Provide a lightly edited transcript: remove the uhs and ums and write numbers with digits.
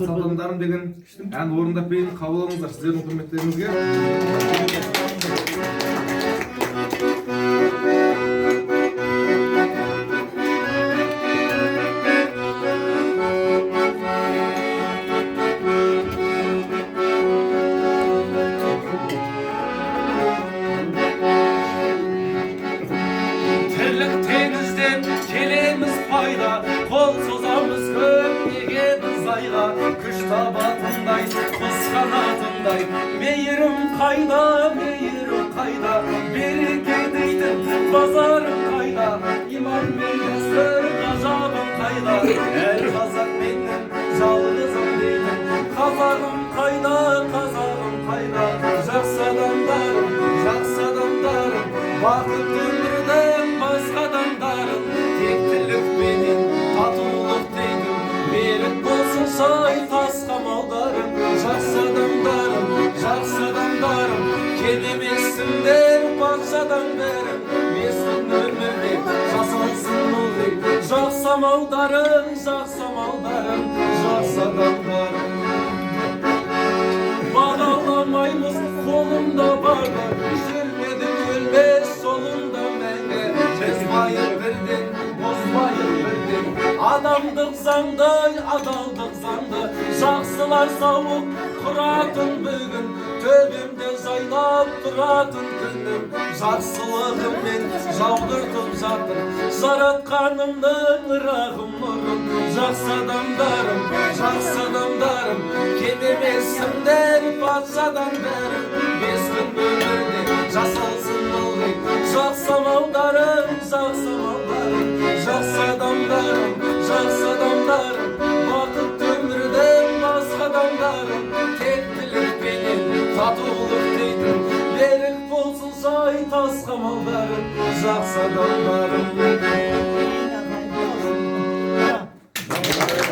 Adamlarım деген yani орындап берейін, қабыл алыңыздар сіздердің құрметтеріңізге. Тірлік теңізден келеміз пайда, қол созамыз көктегі біз айға. Күш табатындай, құс қанатындай, мейірім қайда, береке дейтін базарым қайда, иман мен дәстүр ғажабым қайда, әр қазақ менің жалғызым дейтін қазағым қайда, жақсы адамдарым, бақыт өмірдің басқа адамдарым, тектілік менен татулық дейтін берік болсын шай тас қамалдарым, жақсы адамдарым, келемессіңдер патшадан бәрім, мескен өмірде жасалсын ылғи, жақсы амалдарым, жақсы адамдарым. Бағаламаймыз қолымда барды, жүрмедік өлмес жолында мәңгі, біз байыр бірден, бозбайыр бірден, адамдық заңды, адалдық заңды, жақсылар сауық құратын бүгін, төбемде жайлап тұратын күнім, жақсылығыммен жаудыртып жатыр жаратқанымның рахым нұрын. Жақсы адамдарым, кемемессіңдер патшадан бәрі, мескен өмірде жасалсын ылғи, жақсы амалдарым, жақсы адамдарым, бақыт өмірдің басқа адамдарым, тектілік пенен татулық дейтін берік болсын жай тас қамалдарым, жақсы адамдарым.